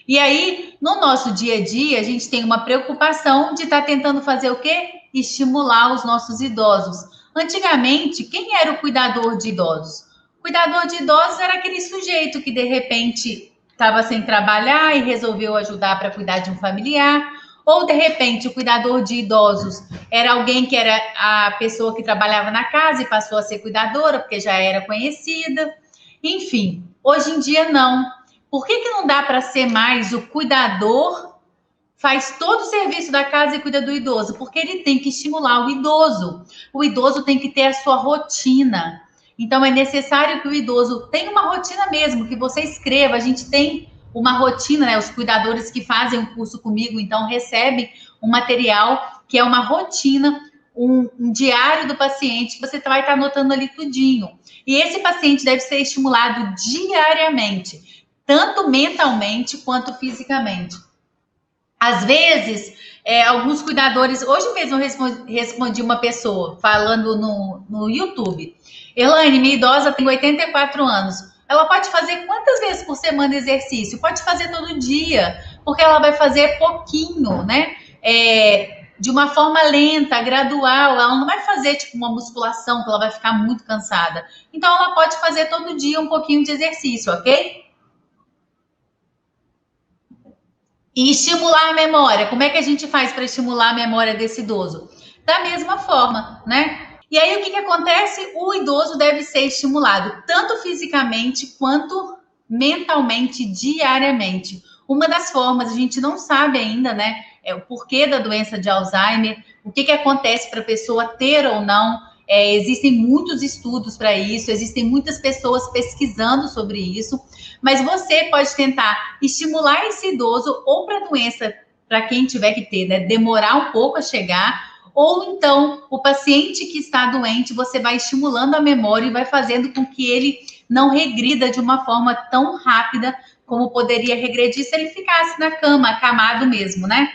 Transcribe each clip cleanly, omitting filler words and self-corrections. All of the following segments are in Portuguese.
E aí, no nosso dia a dia, a gente tem uma preocupação de estar tentando fazer o quê? Estimular os nossos idosos. Antigamente, quem era o cuidador de idosos? O cuidador de idosos era aquele sujeito que, de repente, estava sem trabalhar e resolveu ajudar para cuidar de um familiar. Ou, de repente, o cuidador de idosos era alguém que era a pessoa que trabalhava na casa e passou a ser cuidadora, porque já era conhecida. Enfim, hoje em dia, não. Por que não dá para ser mais o cuidador, faz todo o serviço da casa e cuida do idoso? Porque ele tem que estimular o idoso. O idoso tem que ter a sua rotina. Então, é necessário que o idoso tenha uma rotina mesmo, que você escreva. A gente tem uma rotina, né? Os cuidadores que fazem o curso comigo, então, recebem um material que é uma rotina, um diário do paciente, que você vai estar anotando ali tudinho. E esse paciente deve ser estimulado diariamente, tanto mentalmente quanto fisicamente. Às vezes, alguns cuidadores... Hoje mesmo eu respondi uma pessoa falando no YouTube. Elaine, minha idosa tem 84 anos. Ela pode fazer quantas vezes por semana exercício? Pode fazer todo dia, porque ela vai fazer pouquinho, né? De uma forma lenta, gradual. Ela não vai fazer tipo uma musculação, que ela vai ficar muito cansada. Então, ela pode fazer todo dia um pouquinho de exercício, ok? E estimular a memória. Como é que a gente faz para estimular a memória desse idoso? Da mesma forma, né? E aí, o que acontece? O idoso deve ser estimulado, tanto fisicamente quanto mentalmente, diariamente. Uma das formas, a gente não sabe ainda, né? É o porquê da doença de Alzheimer, o que acontece para a pessoa ter ou não. Existem muitos estudos para isso, existem muitas pessoas pesquisando sobre isso, mas você pode tentar estimular esse idoso ou para a doença, para quem tiver que ter, né, demorar um pouco a chegar, ou então o paciente que está doente, você vai estimulando a memória e vai fazendo com que ele não regrida de uma forma tão rápida como poderia regredir se ele ficasse na cama, acamado mesmo, né?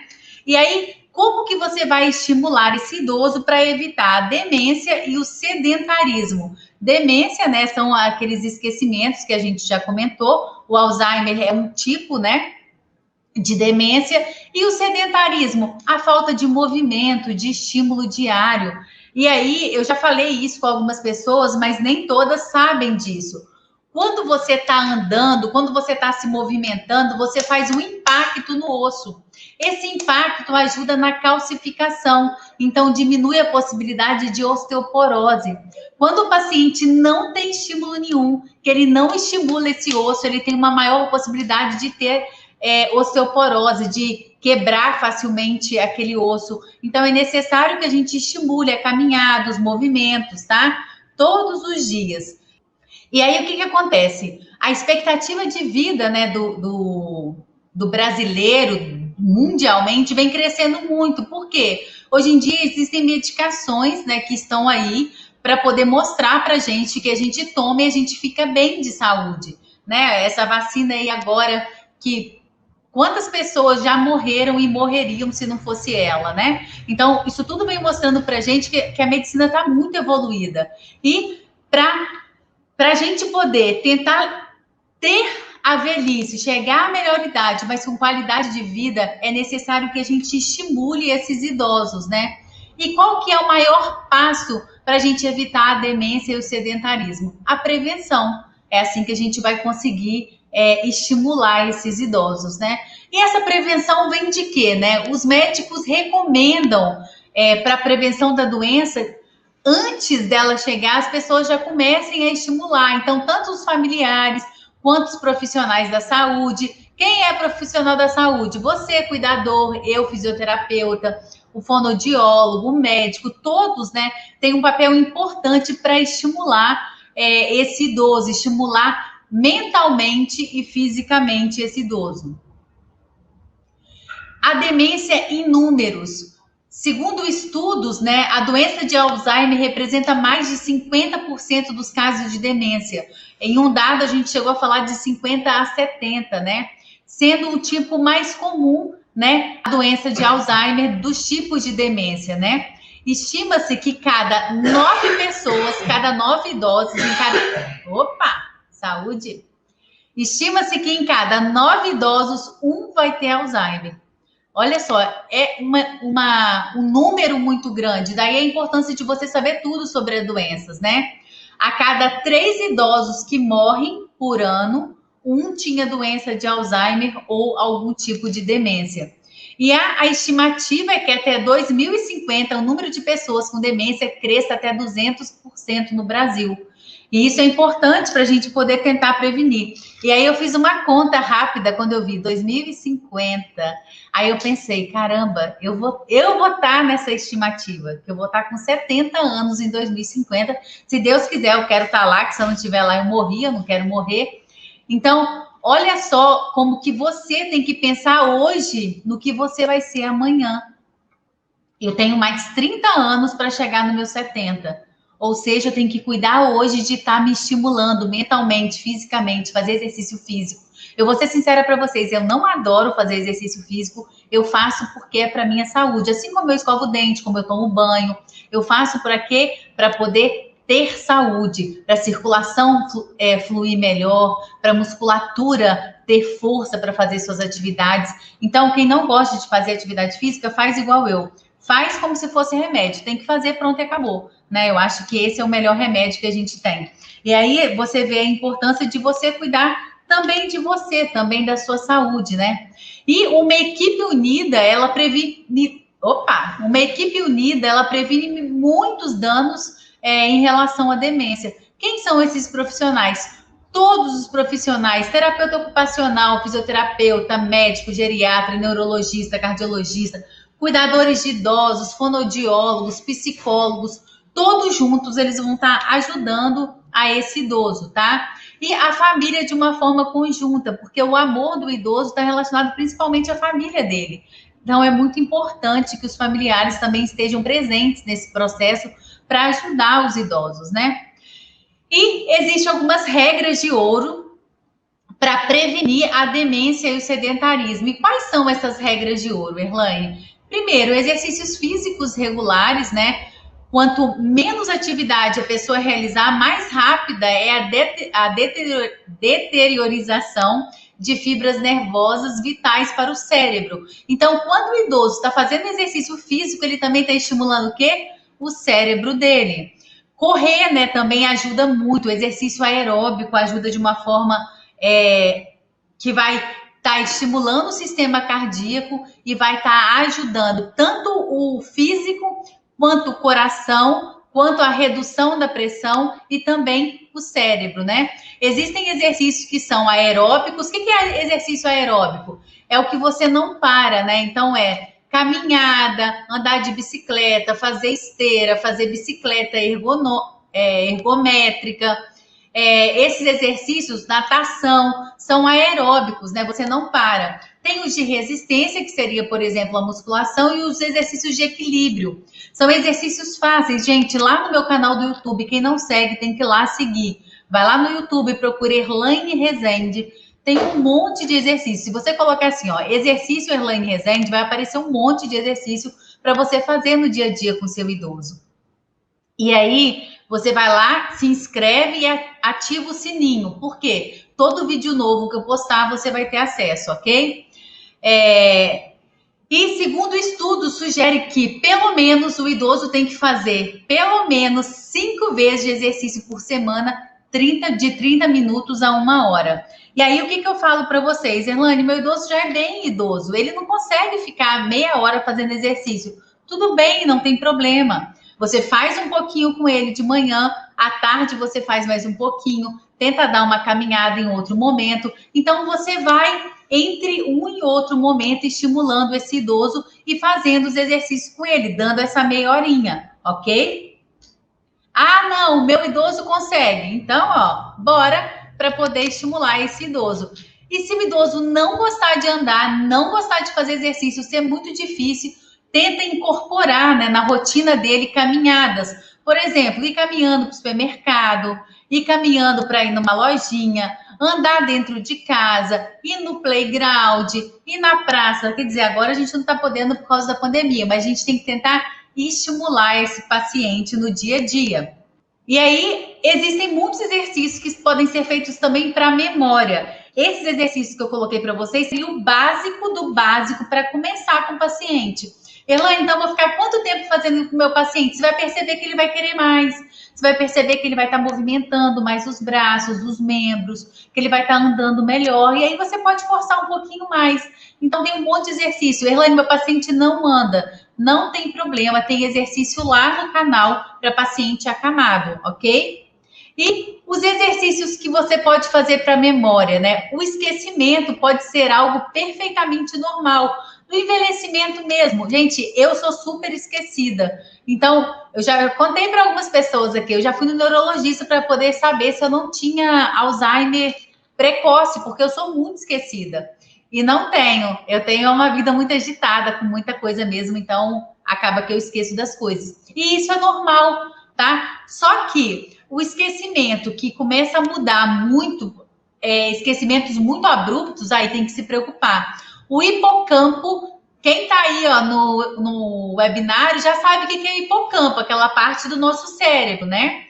E aí, como que você vai estimular esse idoso para evitar a demência e o sedentarismo? Demência, né, são aqueles esquecimentos que a gente já comentou. O Alzheimer é um tipo, né, de demência. E o sedentarismo, a falta de movimento, de estímulo diário. E aí, eu já falei isso com algumas pessoas, mas nem todas sabem disso. Quando você está andando, quando você está se movimentando, você faz um impacto no osso. Esse impacto ajuda na calcificação, então diminui a possibilidade de osteoporose. Quando o paciente não tem estímulo nenhum, que ele não estimula esse osso, ele tem uma maior possibilidade de ter osteoporose, de quebrar facilmente aquele osso. Então, é necessário que a gente estimule a caminhada, os movimentos, tá? Todos os dias. E aí, o que acontece? A expectativa de vida, né, do brasileiro mundialmente vem crescendo muito. Por quê? Hoje em dia existem medicações, né, que estão aí para poder mostrar para a gente que a gente toma e a gente fica bem de saúde, né? Essa vacina aí agora, que quantas pessoas já morreram e morreriam se não fosse ela, né? Então, isso tudo vem mostrando para a gente que a medicina está muito evoluída. E para a gente poder tentar ter a velhice, chegar à melhor idade, mas com qualidade de vida, é necessário que a gente estimule esses idosos, né? E qual que é o maior passo para a gente evitar a demência e o sedentarismo? A prevenção. É assim que a gente vai conseguir estimular esses idosos, né? E essa prevenção vem de quê, né? Os médicos recomendam para a prevenção da doença, antes dela chegar, as pessoas já comecem a estimular. Então, tanto os familiares quanto os profissionais da saúde. Quem é profissional da saúde? Você, cuidador, eu, fisioterapeuta, o fonoaudiólogo, o médico, todos, né, têm um papel importante para estimular esse idoso, estimular mentalmente e fisicamente esse idoso. A demência em números. Segundo estudos, né, a doença de Alzheimer representa mais de 50% dos casos de demência. Em um dado, a gente chegou a falar de 50 a 70, né? Sendo o tipo mais comum, né, a doença de Alzheimer dos tipos de demência, né? Estima-se que cada 9 pessoas, cada 9 idosos, em cada... Opa! Saúde! Estima-se que em cada 9 idosos, um vai ter Alzheimer. Olha só, é um número muito grande. Daí a importância de você saber tudo sobre as doenças, né? A cada 3 idosos que morrem por ano, um tinha doença de Alzheimer ou algum tipo de demência. E a estimativa é que até 2050 o número de pessoas com demência cresça até 200% no Brasil. E isso é importante para a gente poder tentar prevenir. E aí eu fiz uma conta rápida quando eu vi 2050. Aí eu pensei, caramba, eu vou estar nessa estimativa, que eu vou estar com 70 anos em 2050. Se Deus quiser, eu quero estar lá, que se eu não estiver lá, eu morri, eu não quero morrer. Então, olha só como que você tem que pensar hoje no que você vai ser amanhã. Eu tenho mais 30 anos para chegar no meu 70. Ou seja, eu tenho que cuidar hoje de estar me estimulando mentalmente, fisicamente, fazer exercício físico. Eu vou ser sincera para vocês, eu não adoro fazer exercício físico, eu faço porque é para minha saúde. Assim como eu escovo o dente, como eu tomo banho, eu faço para quê? Para poder ter saúde, para a circulação fluir melhor, para a musculatura ter força para fazer suas atividades. Então, quem não gosta de fazer atividade física, faz igual eu. Faz como se fosse remédio, tem que fazer, pronto e acabou, né? Eu acho que esse é o melhor remédio que a gente tem. E aí você vê a importância de você cuidar também de você, também da sua saúde, né? E uma equipe unida, ela previne, ela previne muitos danos em relação à demência. Quem são esses profissionais? Todos os profissionais, terapeuta ocupacional, fisioterapeuta, médico, geriatra, neurologista, cardiologista, cuidadores de idosos, fonoaudiólogos, psicólogos, todos juntos eles vão estar ajudando a esse idoso, tá? E a família de uma forma conjunta, porque o amor do idoso está relacionado principalmente à família dele. Então é muito importante que os familiares também estejam presentes nesse processo para ajudar os idosos, né? E existem algumas regras de ouro para prevenir a demência e o sedentarismo. E quais são essas regras de ouro, Erlaine? Primeiro, exercícios físicos regulares, né? Quanto menos atividade a pessoa realizar, mais rápida é a deteriorização de fibras nervosas vitais para o cérebro. Então, quando o idoso está fazendo exercício físico, ele também está estimulando o quê? O cérebro dele. Correr, né, também ajuda muito. O exercício aeróbico ajuda de uma forma que vai estar estimulando o sistema cardíaco e vai estar ajudando tanto o físico quanto o coração, quanto a redução da pressão e também o cérebro, né? Existem exercícios que são aeróbicos. O que é exercício aeróbico? É o que você não para, né? Então caminhada, andar de bicicleta, fazer esteira, fazer bicicleta ergométrica. Esses exercícios, natação, são aeróbicos, né? Você não para. Tem os de resistência, que seria, por exemplo, a musculação, e os exercícios de equilíbrio. São exercícios fáceis, gente. Lá no meu canal do YouTube, quem não segue, tem que ir lá seguir. Vai lá no YouTube, procura Erlaine Rezende. Tem um monte de exercício. Se você colocar assim, ó, exercício Erlaine Rezende, vai aparecer um monte de exercício para você fazer no dia a dia com o seu idoso. E aí, você vai lá, se inscreve e ativa o sininho. Por quê? Todo vídeo novo que eu postar, você vai ter acesso, ok? E segundo o estudo, sugere que pelo menos o idoso tem que fazer pelo menos 5 vezes de exercício por semana, de 30 minutos a 1 hora. E aí, o que eu falo para vocês? Erlaine, meu idoso já é bem idoso, ele não consegue ficar meia hora fazendo exercício. Tudo bem, não tem problema. Você faz um pouquinho com ele de manhã, à tarde você faz mais um pouquinho, tenta dar uma caminhada em outro momento. Então, você vai entre um e outro momento estimulando esse idoso e fazendo os exercícios com ele, dando essa meia horinha, ok? Ah, não, meu idoso consegue. Então, ó, bora para poder estimular esse idoso. E se o idoso não gostar de andar, não gostar de fazer exercício, ser muito difícil, tenta incorporar, né, na rotina dele caminhadas. Por exemplo, ir caminhando para o supermercado, ir caminhando para ir numa lojinha, andar dentro de casa, ir no playground, ir na praça. Quer dizer, agora a gente não está podendo por causa da pandemia, mas a gente tem que tentar estimular esse paciente no dia a dia. E aí, existem muitos exercícios que podem ser feitos também para a memória. Esses exercícios que eu coloquei para vocês seria o básico do básico para começar com o paciente. Elaine, então vou ficar quanto tempo fazendo com o meu paciente? Você vai perceber que ele vai querer mais. Você vai perceber que ele vai estar movimentando mais os braços, os membros, que ele vai estar andando melhor. E aí você pode forçar um pouquinho mais. Então tem um monte de exercício. Elaine, meu paciente não anda. Não tem problema, tem exercício lá no canal para paciente acamado, ok? E os exercícios que você pode fazer para memória, né? O esquecimento pode ser algo perfeitamente normal. Do envelhecimento mesmo. Gente, eu sou super esquecida. Então, eu já contei para algumas pessoas aqui, eu já fui no neurologista para poder saber se eu não tinha Alzheimer precoce, porque eu sou muito esquecida. E não tenho. Eu tenho uma vida muito agitada, com muita coisa mesmo, então acaba que eu esqueço das coisas. E isso é normal, tá? Só que o esquecimento que começa a mudar muito, esquecimentos muito abruptos, aí tem que se preocupar. O hipocampo, quem está aí ó, no webinário já sabe o que é hipocampo, aquela parte do nosso cérebro, né?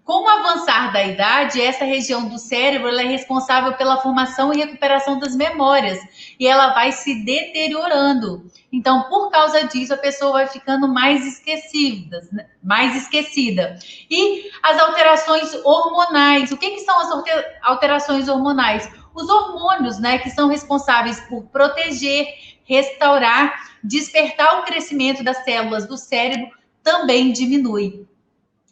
Com o avançar da idade, essa região do cérebro ela é responsável pela formação e recuperação das memórias e ela vai se deteriorando. Então, por causa disso, a pessoa vai ficando mais esquecida. E as alterações hormonais. O que são as alterações hormonais? Os hormônios, né, que são responsáveis por proteger, restaurar, despertar o crescimento das células do cérebro, também diminui.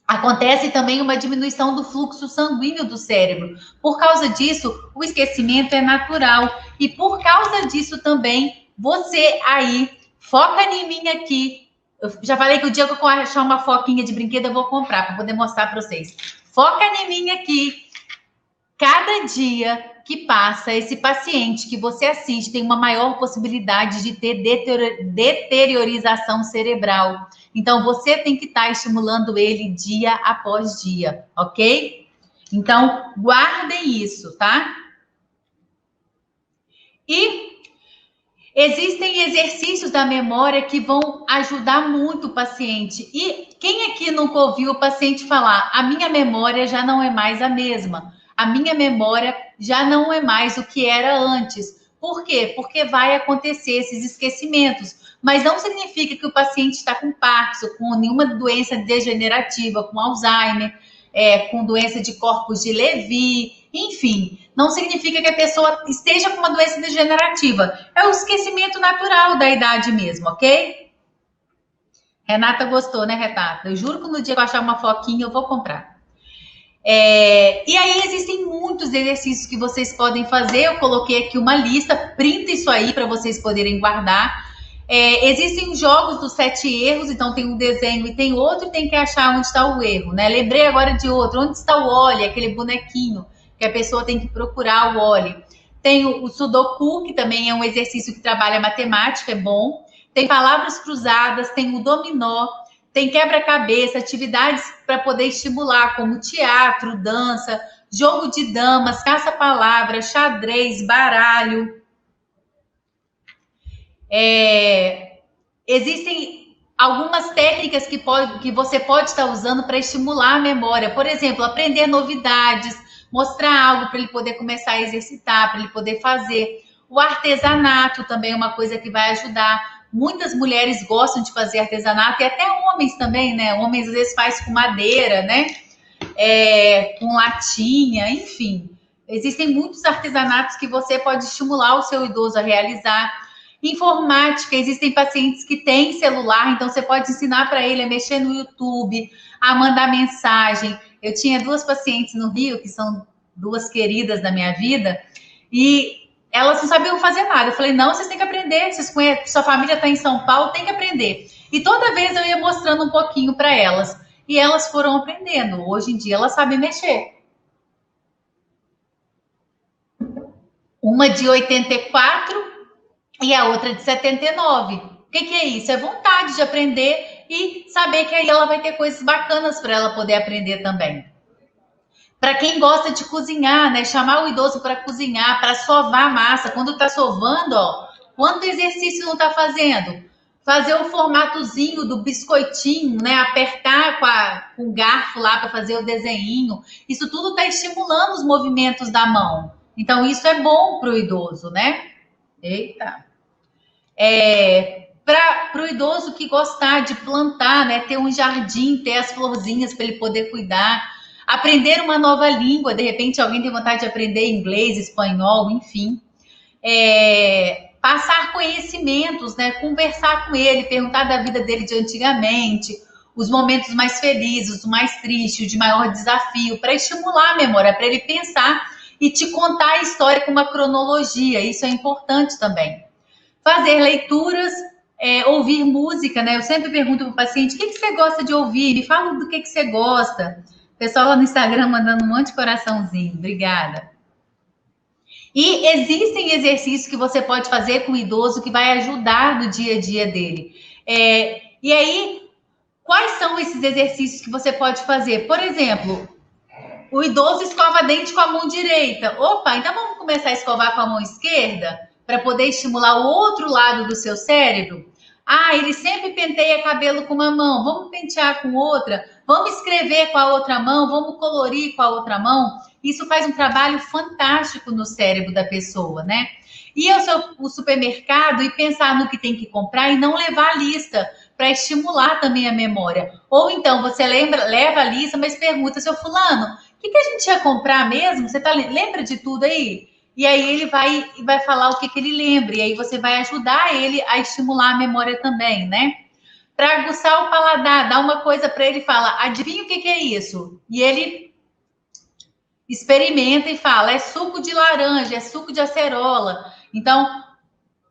Acontece também uma diminuição do fluxo sanguíneo do cérebro. Por causa disso, o esquecimento é natural. E por causa disso também, você aí, foca em mim aqui. Eu já falei que o dia que eu achar uma foquinha de brinquedo, eu vou comprar para poder mostrar para vocês. Foca em mim aqui. Cada dia que passa, esse paciente que você assiste tem uma maior possibilidade de ter deteriorização cerebral. Então, você tem que estar estimulando ele dia após dia, ok? Então, guardem isso, tá? E existem exercícios da memória que vão ajudar muito o paciente. E quem aqui nunca ouviu o paciente falar, a minha memória já não é mais a mesma? A minha memória já não é mais o que era antes. Por quê? Porque vai acontecer esses esquecimentos. Mas não significa que o paciente está com Parkinson, com nenhuma doença degenerativa, com Alzheimer, com doença de corpos de Levy, enfim. Não significa que a pessoa esteja com uma doença degenerativa. É o esquecimento natural da idade mesmo, ok? Renata gostou, né, Renata? Eu juro que no dia que eu achar uma foquinha, eu vou comprar. E aí existem muitos exercícios que vocês podem fazer. Eu coloquei aqui uma lista, printa isso aí para vocês poderem guardar. Existem jogos dos 7 erros, então tem um desenho e tem outro, e tem que achar onde está o erro, né? Lembrei agora de outro, onde está o Wall-E, aquele bonequinho que a pessoa tem que procurar o Wall-E. Tem o Sudoku, que também é um exercício que trabalha matemática, é bom. Tem palavras cruzadas, tem o dominó, tem quebra-cabeça, atividades para poder estimular, como teatro, dança, jogo de damas, caça-palavra, xadrez, baralho. Existem algumas técnicas que você pode estar usando para estimular a memória. Por exemplo, aprender novidades, mostrar algo para ele poder começar a exercitar, para ele poder fazer. O artesanato também é uma coisa que vai ajudar. Muitas mulheres gostam de fazer artesanato e até homens também, né? Homens às vezes faz com madeira, né? Com latinha, enfim. Existem muitos artesanatos que você pode estimular o seu idoso a realizar. Informática, existem pacientes que têm celular, então você pode ensinar para ele a mexer no YouTube, a mandar mensagem. Eu tinha 2 pacientes no Rio, que são 2 queridas da minha vida, e elas não sabiam fazer nada. Eu falei, não, vocês têm que aprender, vocês conhecem, sua família está em São Paulo, tem que aprender. E toda vez eu ia mostrando um pouquinho para elas, e elas foram aprendendo. Hoje em dia elas sabem mexer. Uma de 84 e a outra de 79. O que é isso? É vontade de aprender e saber que aí ela vai ter coisas bacanas para ela poder aprender também. Para quem gosta de cozinhar, né? Chamar o idoso para cozinhar, para sovar a massa. Quando está sovando, ó, quanto exercício não está fazendo? Fazer o formatozinho do biscoitinho, né? Apertar com o garfo lá para fazer o desenho. Isso tudo está estimulando os movimentos da mão, Então, isso é bom para o idoso, né? Eita. Para o idoso que gostar de plantar, né? Ter um jardim, ter as florzinhas para ele poder cuidar. Aprender uma nova língua, de repente alguém tem vontade de aprender inglês, espanhol, enfim. Passar conhecimentos, né? Conversar com ele, perguntar da vida dele de antigamente, os momentos mais felizes, o mais triste, o de maior desafio, para estimular a memória, para ele pensar e te contar a história com uma cronologia. Isso é importante também. Fazer leituras, ouvir música, né? Eu sempre pergunto para o paciente: o que você gosta de ouvir? Me fala do que você gosta. O pessoal lá no Instagram mandando um monte de coraçãozinho. Obrigada. E existem exercícios que você pode fazer com o idoso que vai ajudar no dia a dia dele. E aí, quais são esses exercícios que você pode fazer? Por exemplo, o idoso escova dente com a mão direita. Opa, então vamos começar a escovar com a mão esquerda para poder estimular o outro lado do seu cérebro? Ah, ele sempre penteia cabelo com uma mão. Vamos pentear com outra. Vamos escrever com a outra mão. Vamos colorir com a outra mão. Isso faz um trabalho fantástico no cérebro da pessoa, né? Ir ao supermercado e pensar no que tem que comprar e não levar a lista para estimular também a memória. Ou então você leva a lista, mas pergunta: seu fulano, o que a gente ia comprar mesmo? Você lembra de tudo aí? E aí ele vai falar o que ele lembra. E aí você vai ajudar ele a estimular a memória também, né? Para aguçar o paladar, dá uma coisa para ele e fala: adivinha o que é isso? E ele experimenta e fala: é suco de laranja, é suco de acerola. Então,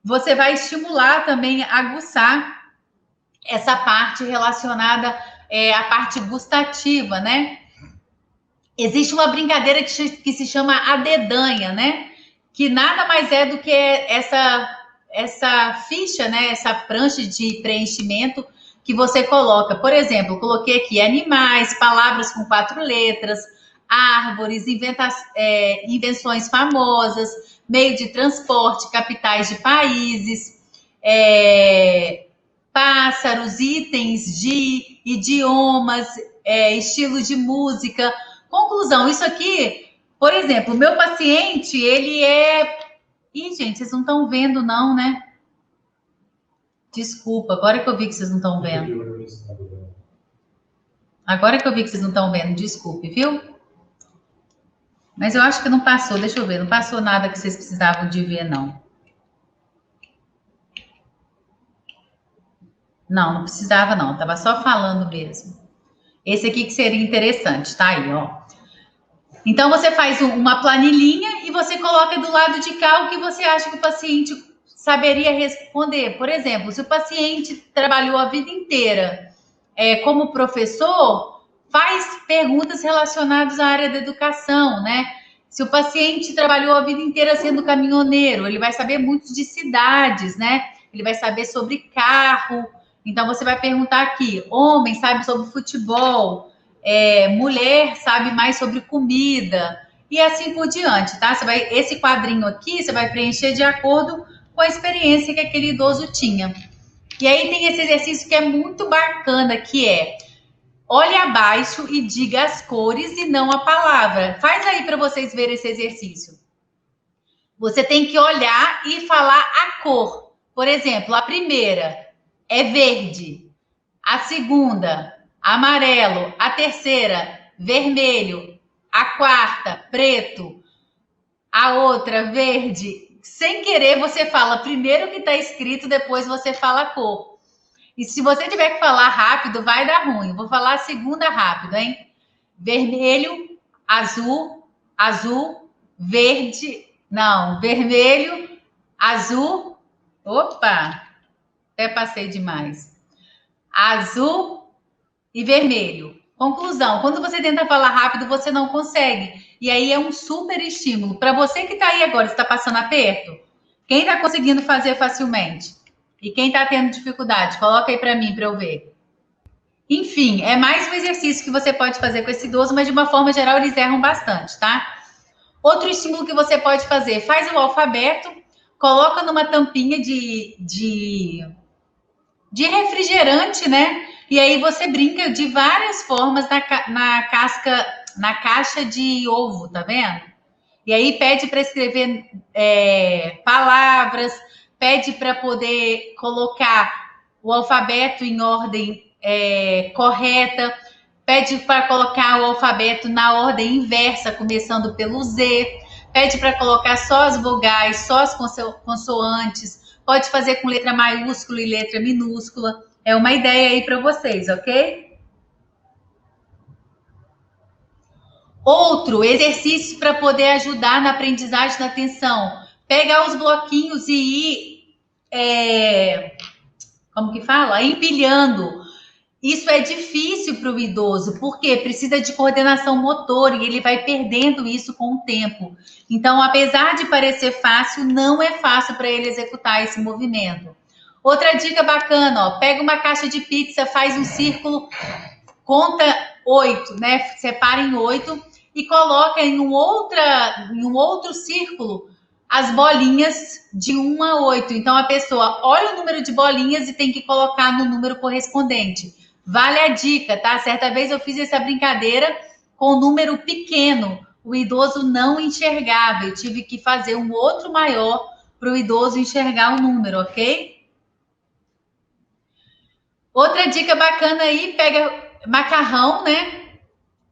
você vai estimular também, aguçar essa parte relacionada à parte gustativa, né? Existe uma brincadeira que se chama a dedanha, né? Que nada mais é do que essa ficha, né? Essa prancha de preenchimento que você coloca. Por exemplo, coloquei aqui animais, palavras com 4 letras, árvores, invenções famosas, meio de transporte, capitais de países, pássaros, itens de idiomas, estilos de música. Conclusão, isso aqui, por exemplo, o meu paciente, ele é... Ih, gente, vocês não estão vendo não, né? Desculpa, agora que eu vi que vocês não estão vendo. Agora que eu vi que vocês não estão vendo, desculpe, viu? Mas eu acho que não passou, deixa eu ver, não passou nada que vocês precisavam de ver, não. Não, não precisava não, tava só falando mesmo. Esse aqui que seria interessante, tá aí, ó. Então, você faz uma planilhinha e você coloca do lado de cá o que você acha que o paciente saberia responder. Por exemplo, se o paciente trabalhou a vida inteira como professor, faz perguntas relacionadas à área da educação, né? Se o paciente trabalhou a vida inteira sendo caminhoneiro, ele vai saber muito de cidades, né? Ele vai saber sobre carro. Então, você vai perguntar aqui: homem sabe sobre futebol, mulher sabe mais sobre comida, e assim por diante, tá? Esse quadrinho aqui, você vai preencher de acordo com a experiência que aquele idoso tinha. E aí tem esse exercício que é muito bacana, que é: olhe abaixo e diga as cores e não a palavra. Faz aí para vocês verem esse exercício. Você tem que olhar e falar a cor. Por exemplo, a primeira é verde, a segunda, amarelo, a terceira, vermelho, a quarta, preto, a outra, verde. Sem querer, você fala primeiro o que está escrito, depois você fala a cor. E se você tiver que falar rápido, vai dar ruim. Vou falar a segunda rápido, hein? Vermelho, azul, azul, verde. Não, vermelho, azul. Opa! Até passei demais. Azul e vermelho. Conclusão: quando você tenta falar rápido, você não consegue. E aí é um super estímulo. Para você que está aí agora, está passando aperto, quem está conseguindo fazer facilmente? E quem está tendo dificuldade? Coloca aí para mim, para eu ver. Enfim, é mais um exercício que você pode fazer com esse idoso, mas de uma forma geral eles erram bastante, tá? Outro estímulo que você pode fazer: faz o alfabeto, coloca numa tampinha de refrigerante, né? E aí você brinca de várias formas na caixa de ovo, tá vendo? E aí pede para escrever palavras, pede para poder colocar o alfabeto em ordem correta, pede para colocar o alfabeto na ordem inversa, começando pelo Z, pede para colocar só as vogais, só as consoantes, pode fazer com letra maiúscula e letra minúscula. É uma ideia aí para vocês, ok? Outro exercício para poder ajudar na aprendizagem da atenção. Pegar os bloquinhos e ir, como que fala? Empilhando. Isso é difícil para o idoso, porque precisa de coordenação motora e ele vai perdendo isso com o tempo. Então, apesar de parecer fácil, não é fácil para ele executar esse movimento. Outra dica bacana, ó, pega uma caixa de pizza, faz um círculo, conta 8, né? Separa em 8 e coloca em um outro círculo as bolinhas de 1 a 8. Então, a pessoa olha o número de bolinhas e tem que colocar no número correspondente. Vale a dica, tá? Certa vez eu fiz essa brincadeira com um número pequeno. O idoso não enxergava. Eu tive que fazer um outro maior para o idoso enxergar o número, ok? Outra dica bacana aí, pega macarrão, né?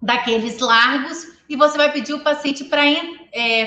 Daqueles largos, e você vai pedir o paciente para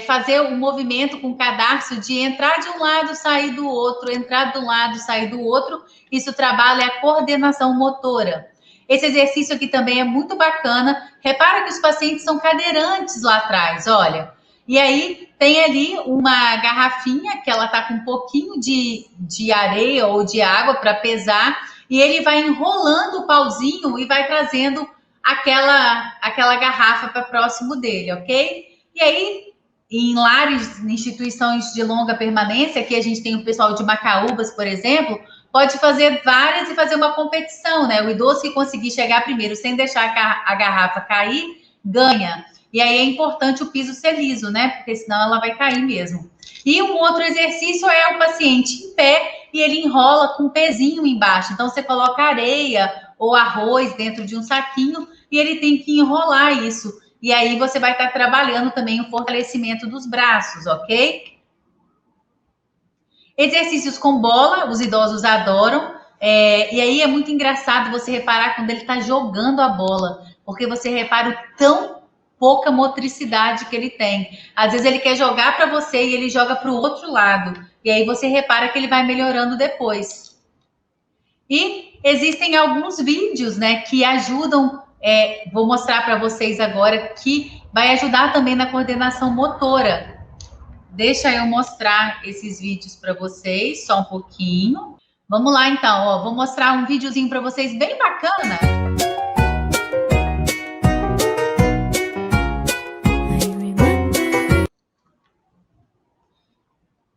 fazer um movimento com o cadarço de entrar de um lado, sair do outro, entrar de um lado, sair do outro. Isso trabalha a coordenação motora. Esse exercício aqui também é muito bacana. Repara que os pacientes são cadeirantes lá atrás, olha. E aí tem ali uma garrafinha que ela tá com um pouquinho de areia ou de água para pesar, e ele vai enrolando o pauzinho e vai trazendo aquela garrafa para próximo dele, ok? E aí, em lares, em instituições de longa permanência, aqui a gente tem o pessoal de Macaúbas, por exemplo, pode fazer várias e fazer uma competição, né? O idoso que conseguir chegar primeiro sem deixar a garrafa cair, ganha. E aí é importante o piso ser liso, né? Porque senão ela vai cair mesmo. E um outro exercício é o paciente em pé e ele enrola com um pezinho embaixo. Então, você coloca areia ou arroz dentro de um saquinho e ele tem que enrolar isso. E aí você vai estar trabalhando também o fortalecimento dos braços, ok? Exercícios com bola, os idosos adoram. E aí é muito engraçado você reparar quando ele está jogando a bola, porque você repara o tão pouca motricidade que ele tem. Às vezes ele quer jogar para você e ele joga para o outro lado. E aí você repara que ele vai melhorando depois. E existem alguns vídeos, né, que ajudam, vou mostrar para vocês agora, que vai ajudar também na coordenação motora. Deixa eu mostrar esses vídeos para vocês, só um pouquinho. Vamos lá, então, ó, vou mostrar um videozinho para vocês bem bacana.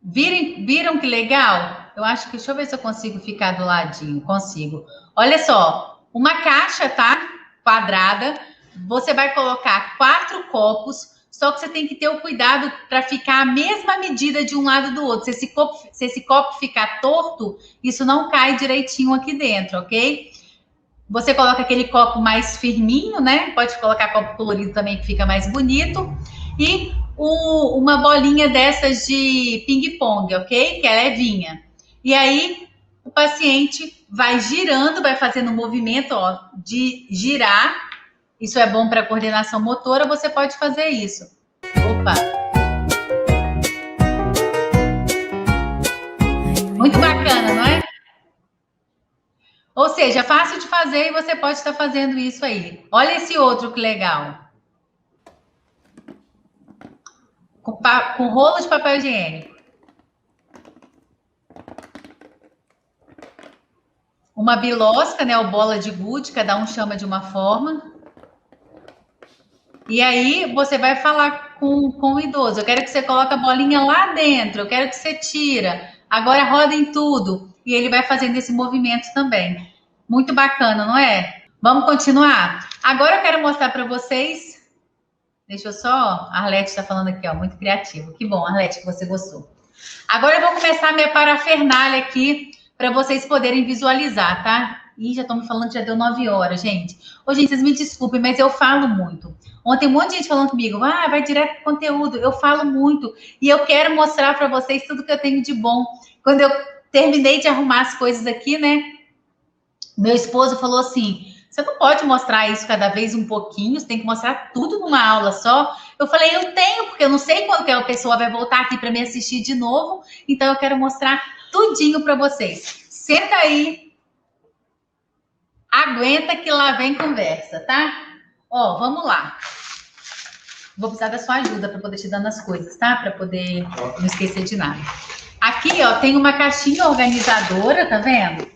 Viram que legal? Eu acho que, deixa eu ver se eu consigo ficar do ladinho. Consigo. Olha só, uma caixa, tá? Quadrada. Você vai colocar 4 copos, só que você tem que ter o cuidado para ficar a mesma medida de um lado do outro. Se esse copo ficar torto, isso não cai direitinho aqui dentro, ok? Você coloca aquele copo mais firminho, né? Pode colocar copo colorido também, que fica mais bonito. E uma bolinha dessas de ping-pong, ok? Que é levinha. E aí, o paciente vai girando, vai fazendo um movimento, ó, de girar. Isso é bom para coordenação motora, você pode fazer isso. Opa! Muito bacana, não é? Ou seja, fácil de fazer e você pode estar fazendo isso aí. Olha esse outro que legal. Com rolo de papel higiênico. Uma bilosca, né? Ou bola de gude, cada um chama de uma forma. E aí você vai falar com o idoso. Eu quero que você coloque a bolinha lá dentro. Eu quero que você tira. Agora roda em tudo. E ele vai fazendo esse movimento também. Muito bacana, não é? Vamos continuar? Agora eu quero mostrar para vocês. Deixa eu só... A Arlete está falando aqui, ó. Muito criativo. Que bom, Arlete, que você gostou. Agora eu vou começar a minha parafernália aqui para vocês poderem visualizar, tá? Ih, já estão me falando que já deu 9 horas, gente. Ô, gente, vocês me desculpem, mas eu falo muito. Ontem um monte de gente falando comigo, vai direto pro conteúdo. Eu falo muito e eu quero mostrar para vocês tudo que eu tenho de bom. Quando eu terminei de arrumar as coisas aqui, né? Meu esposo falou assim, você não pode mostrar isso cada vez um pouquinho, você tem que mostrar tudo numa aula só. Eu falei, eu tenho, porque eu não sei quando que a pessoa vai voltar aqui para me assistir de novo, então eu quero mostrar tudinho para vocês. Senta aí, aguenta que lá vem conversa, tá? Ó, vamos lá. Vou precisar da sua ajuda para poder te dando as coisas, tá? Para poder não esquecer de nada. Aqui, ó, tem uma caixinha organizadora, tá vendo?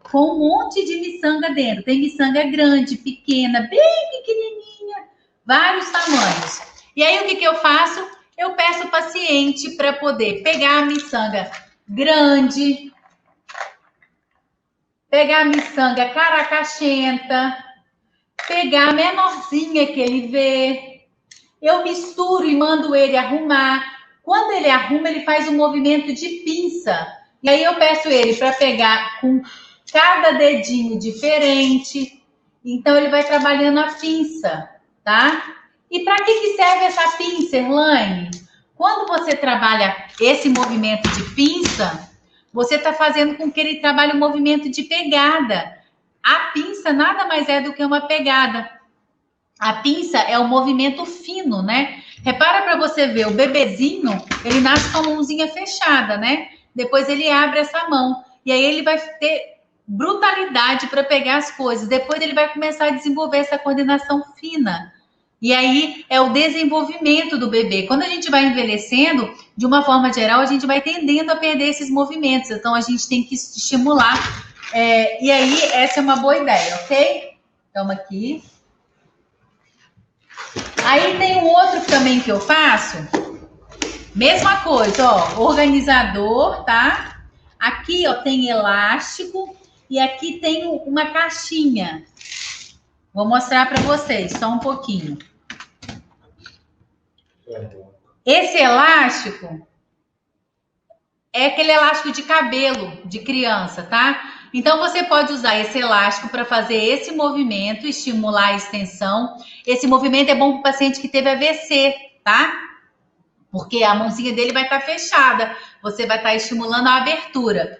Com um monte de miçanga dentro. Tem miçanga grande, pequena, bem pequenininha, vários tamanhos. E aí, o que eu faço? Eu peço o paciente para poder pegar a miçanga grande, pegar a miçanga caracachenta, pegar a menorzinha que ele vê. Eu misturo e mando ele arrumar. Quando ele arruma, ele faz um movimento de pinça. E aí eu peço ele para pegar com cada dedinho diferente. Então, ele vai trabalhando a pinça, tá? E para que serve essa pinça, Erlane? Quando você trabalha esse movimento de pinça, você está fazendo com que ele trabalhe o movimento de pegada. A pinça nada mais é do que uma pegada. A pinça é um movimento fino, né? Repara para você ver, o bebezinho, ele nasce com a mãozinha fechada, né? Depois ele abre essa mão. E aí ele vai ter brutalidade para pegar as coisas. Depois ele vai começar a desenvolver essa coordenação fina. E aí é o desenvolvimento do bebê. Quando a gente vai envelhecendo, de uma forma geral, a gente vai tendendo a perder esses movimentos. Então a gente tem que estimular. E aí essa é uma boa ideia, ok? Toma aqui. Aí tem um outro também que eu faço. Mesma coisa, ó. Organizador, tá? Aqui, ó, tem elástico. E aqui tem uma caixinha. Vou mostrar para vocês, só um pouquinho. Esse elástico é aquele elástico de cabelo de criança, tá? Então, você pode usar esse elástico para fazer esse movimento, estimular a extensão. Esse movimento é bom para o paciente que teve AVC, tá? Porque a mãozinha dele vai estar fechada. Você vai estar estimulando a abertura.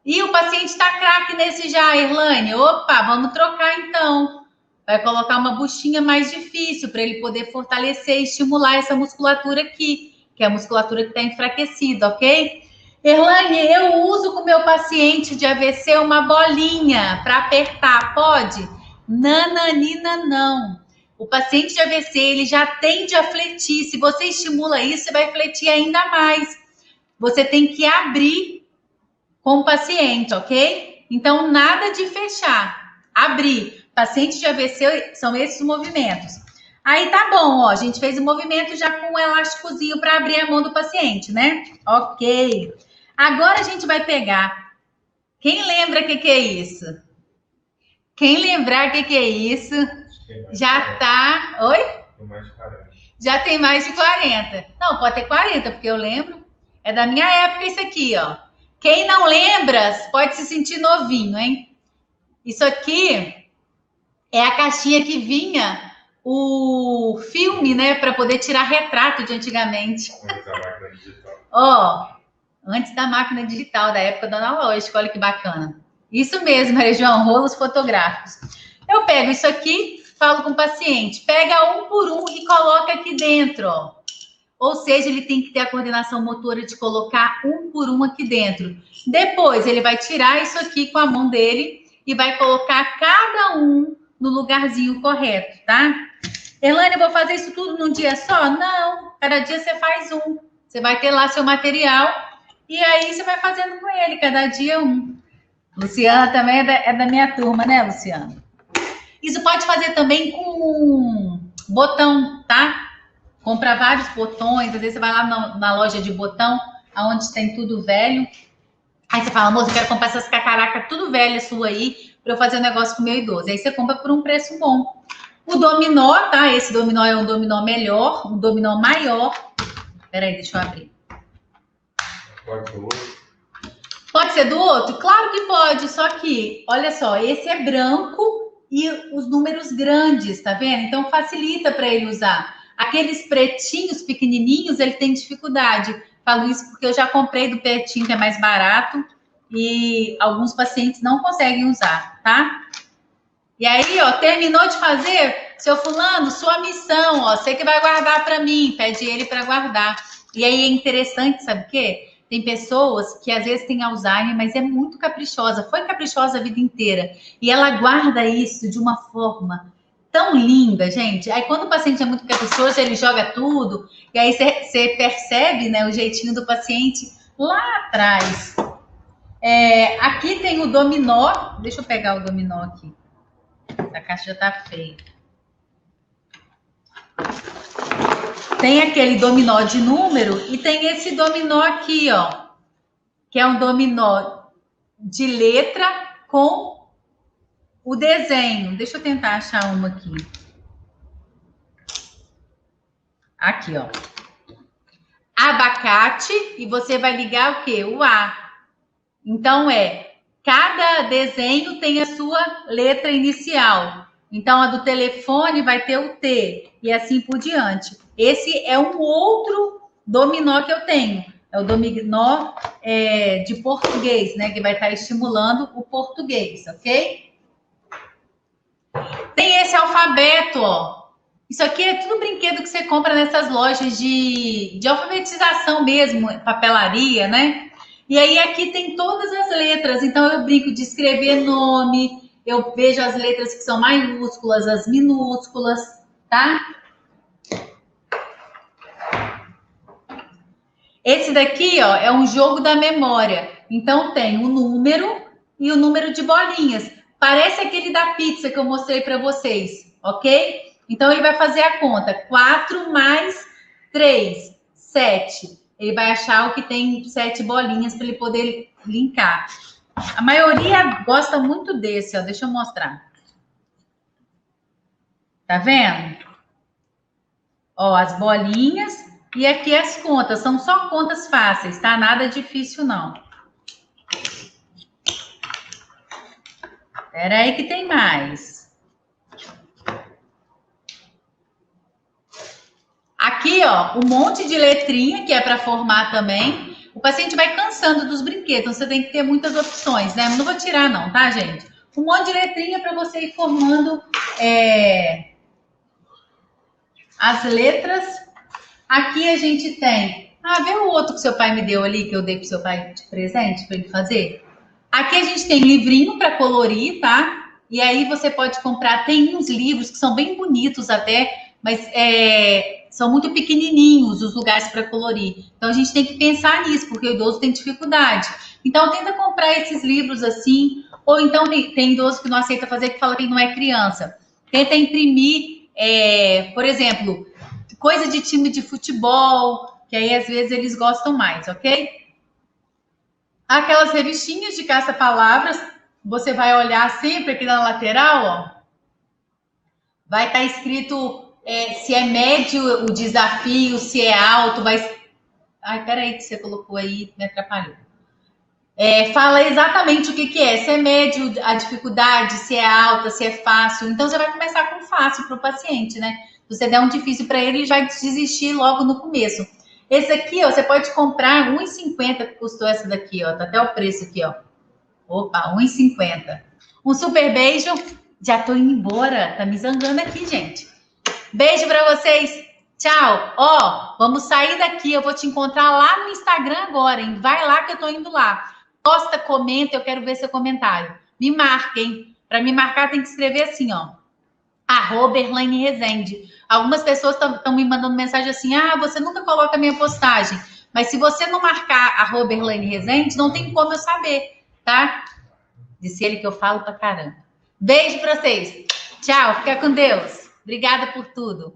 E o paciente está craque nesse já, Erlane. Opa, vamos trocar então. Vai colocar uma buchinha mais difícil para ele poder fortalecer e estimular essa musculatura aqui, que é a musculatura que está enfraquecida, ok? Erlane, eu uso com o meu paciente de AVC uma bolinha para apertar, pode? Nananina, não. O paciente de AVC, ele já tende a fletir. Se você estimula isso, você vai fletir ainda mais. Você tem que abrir com o paciente, ok? Então, nada de fechar. Abrir. Paciente de AVC são esses movimentos. Aí tá bom, ó. A gente fez o movimento já com um elásticozinho para abrir a mão do paciente, né? Ok. Agora a gente vai pegar. Quem lembra o que é isso? Quem lembrar o que é isso, já tá. Oi? Já tem mais de 40. Não, pode ter 40, porque eu lembro. É da minha época isso aqui, ó. Quem não lembra pode se sentir novinho, hein? Isso aqui é a caixinha que vinha o filme, né? Para poder tirar retrato de antigamente. Antes da máquina digital. Ó, antes da máquina digital, da época do analógico. Olha que bacana. Isso mesmo, Maria João, rolos fotográficos. Eu pego isso aqui, falo com o paciente, pega um por um e coloca aqui dentro, ó. Ou seja, ele tem que ter a coordenação motora de colocar um por um aqui dentro. Depois, ele vai tirar isso aqui com a mão dele e vai colocar cada um no lugarzinho correto, tá? Erlane, eu vou fazer isso tudo num dia só? Não, cada dia você faz um. Você vai ter lá seu material e aí você vai fazendo com ele, cada dia um. Luciana também é da minha turma, né, Luciana? Isso pode fazer também com botão, tá? Compra vários botões, às vezes você vai lá na loja de botão, onde tem tudo velho. Aí você fala, moça, eu quero comprar essas cacaracas tudo velha sua aí, para eu fazer um negócio com o meu idoso. Aí você compra por um preço bom. O dominó, tá? Esse dominó é um dominó melhor, um dominó maior. Peraí, deixa eu abrir. Pode ser do outro? Claro que pode, só que, olha só, esse é branco e os números grandes, tá vendo? Então facilita para ele usar. Aqueles pretinhos pequenininhos, ele tem dificuldade. Falo isso porque eu já comprei do pretinho, que é mais barato, e alguns pacientes não conseguem usar, tá? E aí, ó, terminou de fazer, seu fulano, sua missão, ó, você que vai guardar para mim, pede ele para guardar. E aí é interessante, sabe o quê? Tem pessoas que às vezes têm Alzheimer, mas é muito caprichosa, foi caprichosa a vida inteira. E ela guarda isso de uma forma tão linda, gente. Aí quando o paciente é muito caprichoso, ele joga tudo, e aí você percebe, né, o jeitinho do paciente lá atrás. Aqui tem o dominó, deixa eu pegar o dominó aqui. A caixa já tá feia. Tem aquele dominó de número e tem esse dominó aqui, ó, que é um dominó de letra com o desenho. Deixa eu tentar achar uma aqui. Aqui, ó. Abacate, e você vai ligar o quê? O A. Então, cada desenho tem a sua letra inicial. Então, a do telefone vai ter o T, e assim por diante. Esse é um outro dominó que eu tenho. É o dominó de português, né? Que vai estar estimulando o português, ok? Tem esse alfabeto, ó. Isso aqui é tudo brinquedo que você compra nessas lojas de alfabetização mesmo, papelaria, né? E aí aqui tem todas as letras. Então eu brinco de escrever nome, eu vejo as letras que são maiúsculas, as minúsculas, tá? Esse daqui, ó, é um jogo da memória. Então tem o número e o número de bolinhas. Parece aquele da pizza que eu mostrei para vocês, ok? Então ele vai fazer a conta. 4 mais 3, 7. Ele vai achar o que tem 7 bolinhas para ele poder linkar. A maioria gosta muito desse, ó. Deixa eu mostrar. Tá vendo? Ó, as bolinhas. E aqui as contas, são só contas fáceis, tá? Nada difícil, não. Espera aí que tem mais. Aqui, ó, um monte de letrinha, que é para formar também. O paciente vai cansando dos brinquedos, então você tem que ter muitas opções, né? Não vou tirar não, tá, gente? Um monte de letrinha para você ir formando as letras. Aqui a gente tem... vê o outro que seu pai me deu ali, que eu dei pro seu pai de presente para ele fazer. Aqui a gente tem livrinho para colorir, tá? E aí você pode comprar, tem uns livros que são bem bonitos até, mas são muito pequenininhos os lugares para colorir. Então a gente tem que pensar nisso, porque o idoso tem dificuldade. Então tenta comprar esses livros assim, ou então tem idoso que não aceita fazer, que fala que não é criança. Tenta imprimir, por exemplo, coisa de time de futebol, que aí às vezes eles gostam mais, ok? Aquelas revistinhas de caça-palavras, você vai olhar sempre aqui na lateral, ó. Vai estar escrito se é médio o desafio, se é alto, peraí que você colocou aí, me atrapalhou. Fala exatamente o que é, se é médio a dificuldade, se é alta, se é fácil. Então, você vai começar com fácil para o paciente, né? Se você der um difícil para ele, ele vai desistir logo no começo. Esse aqui, ó, você pode comprar R$1,50 que custou essa daqui, ó. Tá até o preço aqui, ó. Opa, R$1,50. Um super beijo. Já tô indo embora. Tá me zangando aqui, gente. Beijo para vocês. Tchau. Ó, vamos sair daqui. Eu vou te encontrar lá no Instagram agora, hein? Vai lá que eu tô indo lá. Posta, comenta, eu quero ver seu comentário. Me marca, hein? Para me marcar tem que escrever assim, ó. @ErlaineRezende. Algumas pessoas estão me mandando mensagem assim, você nunca coloca a minha postagem. Mas se você não marcar @ErlaineRezende, não tem como eu saber, tá? Disse ele que eu falo pra caramba. Beijo pra vocês. Tchau, fica com Deus. Obrigada por tudo.